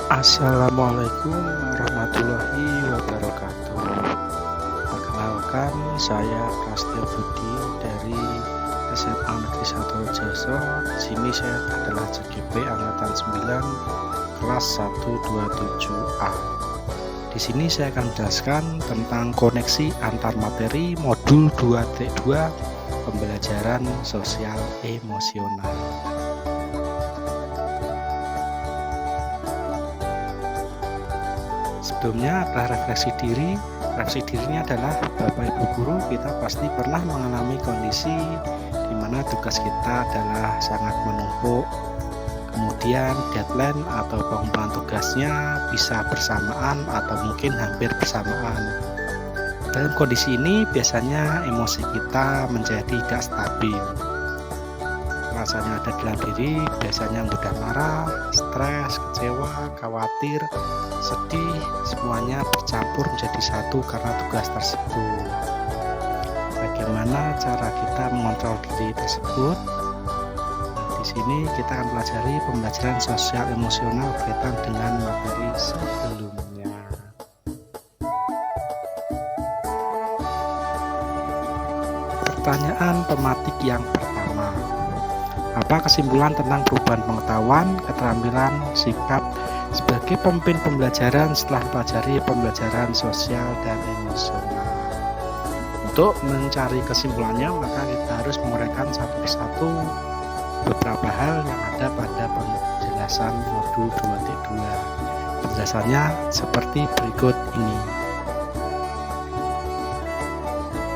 Assalamualaikum warahmatullahi wabarakatuh. Perkenalkan, saya Prasetyo Budi dari SMA Negeri 1 Rejoso. Di sini saya adalah CGP angkatan 9 kelas 127A. Di sini saya akan menjelaskan tentang koneksi antar materi modul 2T2 pembelajaran sosial emosional. Sebelumnya adalah refleksi diri. Refleksi dirinya adalah Bapak Ibu guru, kita pasti pernah mengalami kondisi di mana tugas kita adalah sangat menumpuk. Kemudian deadline atau pengumpulan tugasnya bisa bersamaan atau mungkin hampir bersamaan. Dalam kondisi ini biasanya emosi kita menjadi tidak stabil. Rasanya ada dalam diri biasanya mudah marah, stres, kecewa, khawatir, sedih, semuanya bercampur menjadi satu karena tugas tersebut. Bagaimana cara kita mengontrol diri tersebut? Di sini kita akan pelajari pembelajaran sosial emosional berkaitan dengan materi sebelumnya. Pertanyaan tematik yang pertama. Apa kesimpulan tentang perubahan pengetahuan, keterampilan, sikap sebagai pemimpin pembelajaran setelah mempelajari pembelajaran sosial dan emosional? Untuk mencari kesimpulannya, maka kita harus menguraikan satu persatu beberapa hal yang ada pada penjelasan modul 2T2. Penjelasannya seperti berikut ini.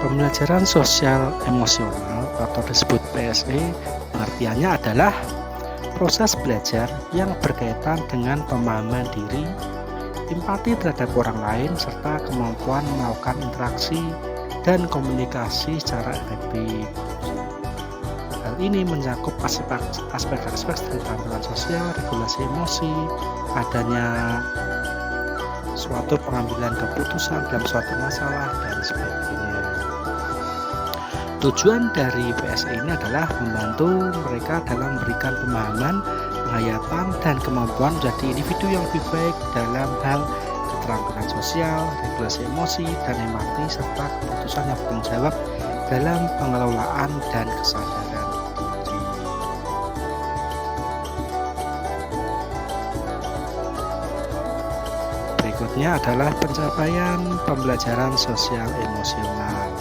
Pembelajaran sosial emosional atau disebut PSE pengertiannya adalah proses belajar yang berkaitan dengan pemahaman diri, empati terhadap orang lain, serta kemampuan melakukan interaksi dan komunikasi secara efektif. Hal ini mencakup aspek-aspek dari keterampilan sosial, regulasi emosi, adanya suatu pengambilan keputusan dalam suatu masalah, dan sebagainya. Tujuan dari PSE ini adalah membantu mereka dalam memberikan pemahaman, penghayatan, dan kemampuan menjadi individu yang lebih baik dalam hal keterampilan sosial, regulasi emosi, dan empati, serta keputusan yang bertanggung jawab dalam pengelolaan dan kesadaran diri. Berikutnya adalah pencapaian pembelajaran sosial emosional.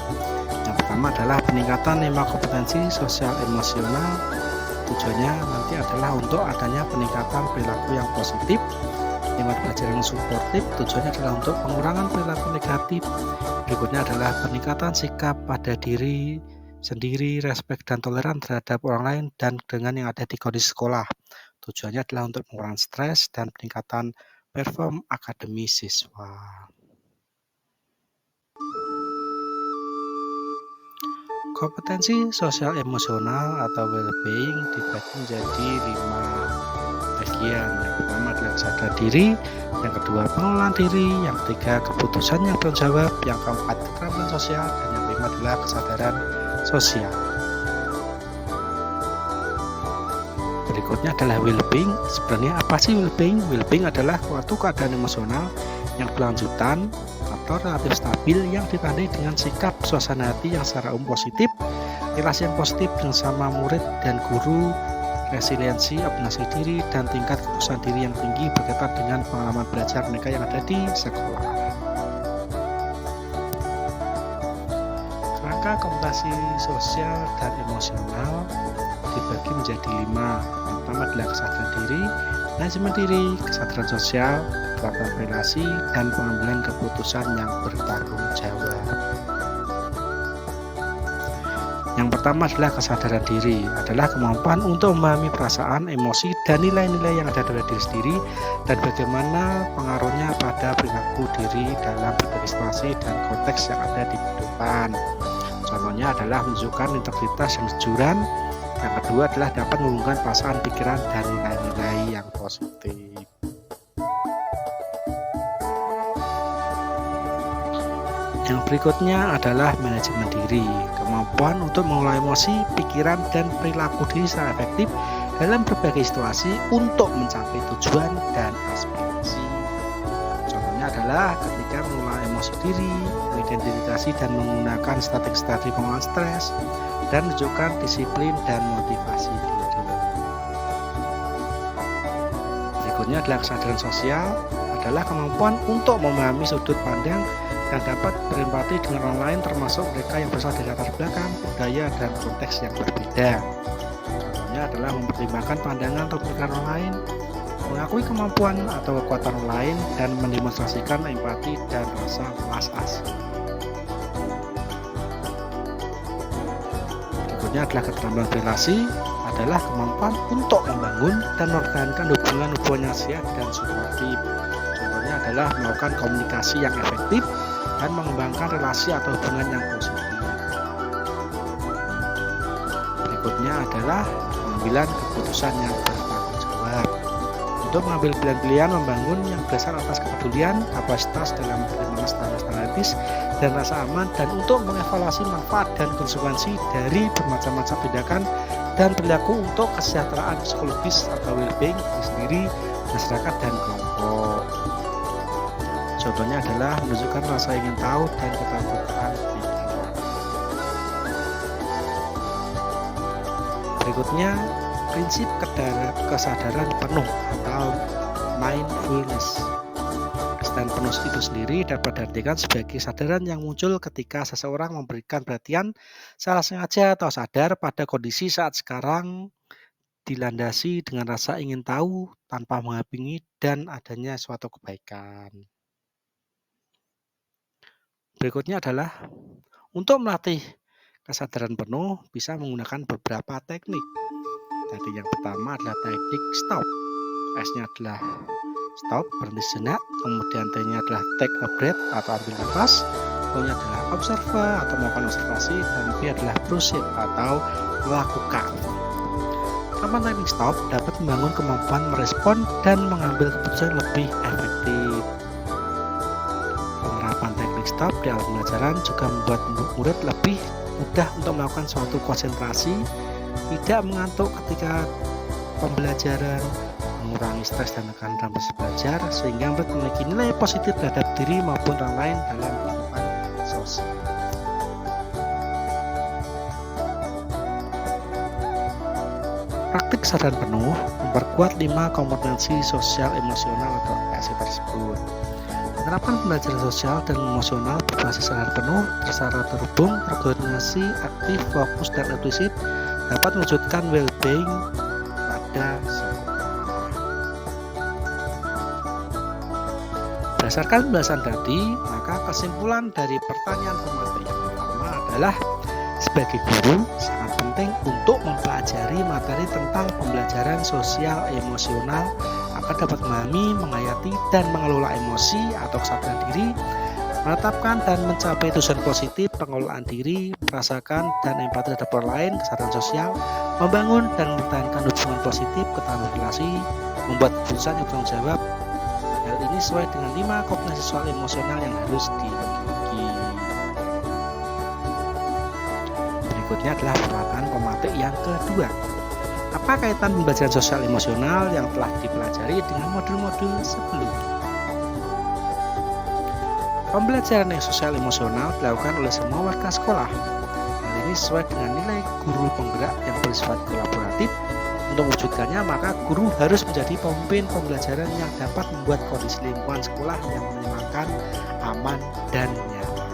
Pertama adalah peningkatan 5 kompetensi sosial emosional. Tujuannya nanti adalah untuk adanya peningkatan perilaku yang positif. 5 pelajaran yang suportif, tujuannya adalah untuk pengurangan perilaku negatif. Berikutnya adalah peningkatan sikap pada diri sendiri, respek dan toleran terhadap orang lain dan dengan yang ada di kondisi sekolah. Tujuannya adalah untuk pengurangan stres dan peningkatan perform akademis siswa. Kompetensi sosial emosional atau well-being dibagi menjadi 5 bagian. Yang pertama adalah kesadaran diri, yang kedua pengelolaan diri, yang ketiga keputusan yang bertanggung jawab, yang keempat keterampilan sosial, dan yang kelima adalah kesadaran sosial. Berikutnya adalah well-being. Sebenarnya apa sih well-being? Well-being adalah suatu keadaan emosional yang berlanjutan atau relatif stabil yang ditandai dengan sikap suasana hati yang secara umum positif, relasi yang positif dengan sama murid dan guru, resiliensi, abnegasi diri, dan tingkat kepuasan diri yang tinggi berkaitan dengan pengalaman belajar mereka yang ada di sekolah. Kerangka kompetensi sosial dan emosional dibagi menjadi 5. Yang pertama adalah kesadaran diri, manajemen diri, kesadaran sosial, keterampilan relasi, dan pengambilan keputusan yang bertanggung jawab. Yang pertama adalah kesadaran diri, adalah kemampuan untuk memahami perasaan, emosi, dan nilai-nilai yang ada dalam diri sendiri dan bagaimana pengaruhnya pada perilaku diri dalam berbagai situasi dan konteks yang ada di kehidupan. Contohnya adalah menunjukkan integritas dan kejujuran. Yang kedua adalah dapat menghubungkan perasaan, pikiran, dan nilai-nilai yang positif. Yang berikutnya adalah manajemen diri, kemampuan untuk mengelola emosi, pikiran, dan perilaku diri secara efektif dalam berbagai situasi untuk mencapai tujuan dan aspirasi. adalah ketika mengelola emosi diri, mengidentifikasi dan menggunakan strategi-strategi pengelolaan stres, dan menunjukkan disiplin dan motivasi diri. Berikutnya adalah kesadaran sosial, adalah kemampuan untuk memahami sudut pandang dan dapat berempati dengan orang lain, termasuk mereka yang berasal dari latar belakang, budaya, dan konteks yang berbeda. Contohnya adalah mempertimbangkan pandangan atau pemikiran orang lain, mengakui kemampuan atau kekuatan orang lain, dan mendemonstrasikan empati dan rasa welas asih. Berikutnya adalah keterampilan relasi, adalah kemampuan untuk membangun dan mempertahankan hubungan-hubungan yang sehat dan suportif. Contohnya adalah melakukan komunikasi yang efektif dan mengembangkan relasi atau hubungan yang positif. Berikutnya adalah pengambilan keputusan yang bertanggung jawab. Untuk mengambil pilihan-pilihan membangun yang berdasar atas kepedulian, kapasitas dalam menerima standar etis dan rasa aman, dan untuk mengevaluasi manfaat dan konsekuensi dari bermacam-macam tindakan dan perilaku untuk kesejahteraan psikologis atau well-being diri sendiri, masyarakat, dan kelompok. Contohnya adalah menunjukkan rasa ingin tahu dan ketakutan pikiran. Berikutnya, prinsip kesadaran penuh atau mindfulness. Kesadaran penuh itu sendiri dapat diartikan sebagai kesadaran yang muncul ketika seseorang memberikan perhatian secara sengaja atau sadar pada kondisi saat sekarang, dilandasi dengan rasa ingin tahu tanpa menghakimi dan adanya suatu kebaikan. Berikutnya adalah untuk melatih kesadaran penuh bisa menggunakan beberapa teknik. Tadi yang pertama adalah teknik stop. S-nya adalah stop, berhenti sejenak. Kemudian T-nya adalah take a breath atau ambil nafas. O-nya adalah observe atau melakukan observasi. Dan B adalah proceed atau melakukan. Penerapan teknik stop dapat membangun kemampuan merespon dan mengambil keputusan lebih efektif. Penerapan teknik stop di alat pembelajaran juga membuat murid lebih mudah untuk melakukan suatu konsentrasi, tidak mengantuk ketika pembelajaran, mengurangi stres dan tekanan dalam proses belajar, sehingga murid memiliki nilai positif terhadap diri maupun orang lain dalam kehidupan sosial. Praktik kesadaran penuh memperkuat 5 kompetensi sosial emosional atau ESI tersebut. Penerapan pembelajaran sosial dan emosional berbasis kesadaran penuh secara terhubung, terkoordinasi, aktif, fokus, dan eksplisit dapat mewujudkan well-being pada sekolah. Berdasarkan pembahasan tadi, maka kesimpulan dari pertanyaan pemateri yang pertama adalah sebagai guru sangat penting untuk mempelajari materi tentang pembelajaran sosial emosional agar dapat memahami, menghayati, dan mengelola emosi atau kesadaran diri, menetapkan dan mencapai tujuan positif pengelolaan diri, merasakan dan empati terhadap orang lain, kesadaran sosial, membangun dan mempertahankan hubungan positif, ketahanan relasi, membuat keputusan yang bertanggung jawab. Hal ini sesuai dengan 5 kompetensi sosial emosional yang harus dimiliki. Berikutnya adalah perkataan pematik yang kedua. Apa kaitan pembelajaran sosial emosional yang telah dipelajari dengan modul-modul sebelumnya? Pembelajaran yang sosial emosional dilakukan oleh semua warga sekolah. Hal ini sesuai dengan nilai guru penggerak yang bersifat kolaboratif. Untuk mewujudkannya, maka guru harus menjadi pemimpin pembelajaran yang dapat membuat kondisi lingkungan sekolah yang menyenangkan, aman, dan nyaman.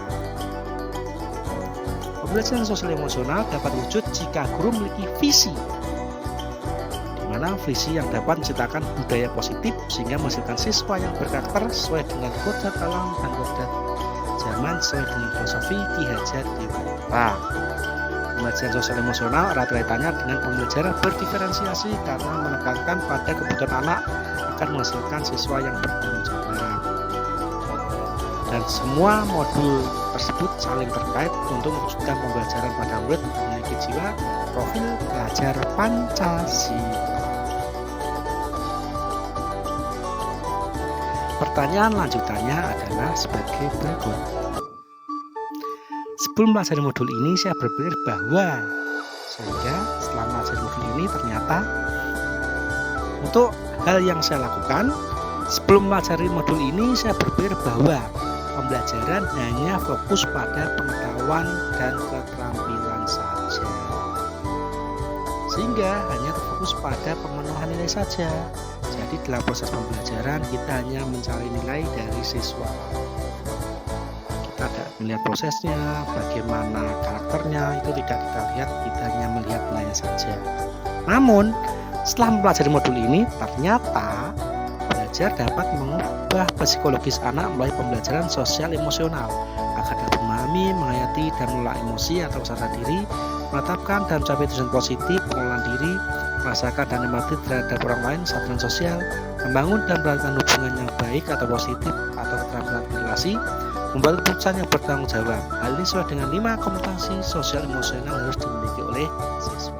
Pembelajaran sosial emosional dapat wujud jika guru memiliki visi, di mana visi yang dapat menciptakan budaya positif sehingga menghasilkan siswa yang berkarakter sesuai dengan kodrat alam dan kodrat zaman sesuai dengan filosofi Ki Hajar Dewantara. Pembelajaran sosial emosional erat kaitannya dengan pembelajaran berdiferensiasi karena menekankan pada kebutuhan anak akan menghasilkan siswa yang bertanggung jawab. Dan semua modul tersebut saling terkait untuk mewujudkan pembelajaran pada murid memiliki jiwa profil pelajar Pancasila. Pertanyaan lanjutannya adalah sebagai berikut. Sebelum mempelajari modul ini, saya berpikir bahwa sehingga setelah mempelajari modul ini ternyata untuk hal yang saya lakukan Sebelum mempelajari modul ini, saya berpikir bahwa pembelajaran hanya fokus pada pengetahuan dan keterampilan saja, sehingga hanya terfokus pada pemenuhan nilai saja. Jadi dalam proses pembelajaran kita hanya mencari nilai dari siswa. Kita tidak melihat prosesnya, bagaimana karakternya, itu tidak kita lihat, kita hanya melihat nilainya saja. Namun setelah mempelajari modul ini, ternyata belajar dapat mengubah psikologis anak melalui pembelajaran sosial emosional agar dapat memahami, menghayati, dan mengelola emosi atau sadar diri, menetapkan dan mencapai tujuan positif, pengelolaan diri, merasakan dan empati terhadap orang lain, kesadaran sosial, membangun dan melakukan hubungan yang baik atau positif atau keterampilan relasi, membuat keputusan yang bertanggung jawab. Hal ini sesuai dengan 5 kompetensi sosial emosional yang harus dimiliki oleh siswa.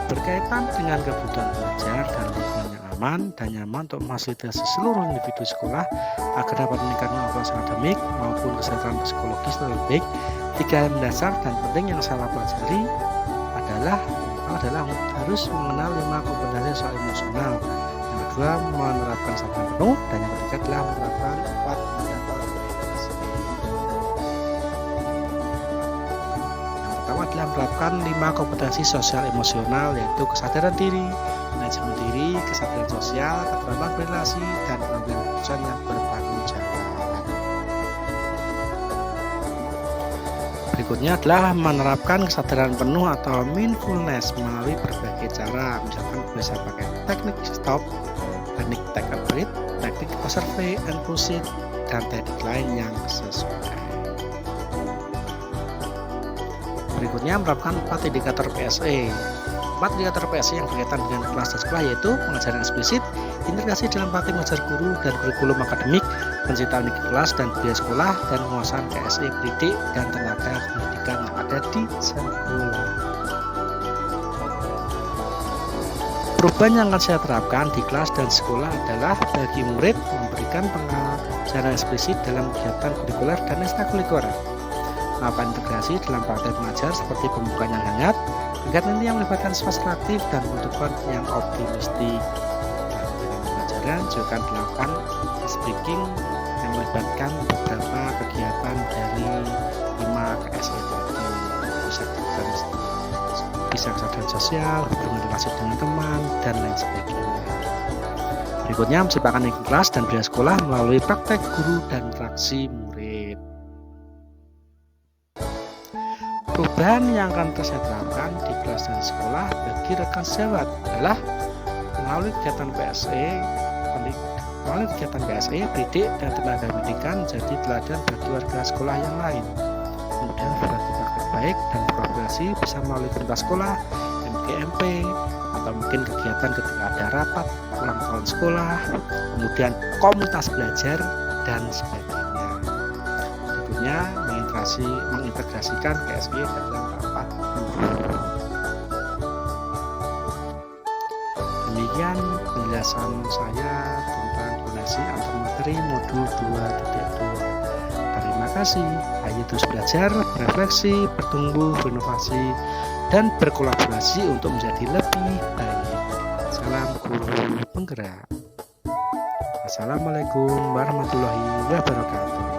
Berkaitan dengan kebutuhan belajar dan lingkungan yang aman dan nyaman untuk memfasilitasi seluruh individu sekolah agar dapat meningkatkan kualitas akademik maupun kesehatan psikologis lebih baik, 3 hal mendasar dan penting yang saya pelajari adalah harus mengenal 5 kompetensi soal emosional, yang kedua menerapkan sadar penuh, dan yang ketiga adalah menerapkan 4 indikator PSE. Pertama adalah menerapkan 5 kompetensi sosial emosional, yaitu kesadaran diri, manajemen diri, kesadaran sosial, keterampilan berrelasi, dan pengambilan keputusan yang bertanggung jawab. Berikutnya adalah menerapkan kesadaran penuh atau mindfulness melalui berbagai cara, misalkan bisa pakai teknik stop, teknik take a breath, teknik observe and proceed, dan teknik lain yang sesuai. Berikutnya menerapkan 4 indikator PSE. 4 indikator PSE yang berkaitan dengan kelas dan sekolah yaitu pengajaran eksplisit, integrasi dalam praktik mengajar guru dan kurikulum akademik, penciptaan lingkungan kelas dan budaya sekolah, dan penguasaan PSE pendidik dan tenaga pendidikan yang ada di sekolah. Perubahan yang akan saya terapkan di kelas dan sekolah adalah bagi murid memberikan pengajaran eksplisit dalam kegiatan kurikuler dan ekstrakurikuler, melakukan integrasi dalam praktek mengajar seperti pembukaan yang hangat, kegiatan ini yang melibatkan siswa aktif dan penutupan yang optimistik. Dalam pengajaran juga akan dilakukan speaking yang melibatkan beberapa kegiatan dari 5 KSE tadi, bisa kesadaran sosial, hubungan relasi dengan teman, dan lain sebagainya. Berikutnya menciptakan lingkungan kelas dan budaya sekolah melalui praktek guru dan interaksi murid. Perubahan yang akan saya terapkan di kelas dan sekolah bagi rekan sejawat adalah melalui kegiatan PSE, pendidik dan tenaga pendidikan menjadi teladan bagi warga sekolah yang lain. Kemudian berbagi praktek baik dan kolaborasi bisa melalui komunitas sekolah, MGMP, atau mungkin kegiatan ketika ada rapat ulang tahun sekolah, kemudian komunitas belajar dan sebagainya. Berikutnya mengintegrasikan PSE dalam rapat guru. Demikian penjelasan saya tentang koneksi antar materi modul 2.2. Terima kasih. Ayo terus belajar, berefleksi, bertumbuh, berinovasi, dan berkolaborasi untuk menjadi lebih baik. Salam guru penggerak. Assalamualaikum warahmatullahi wabarakatuh.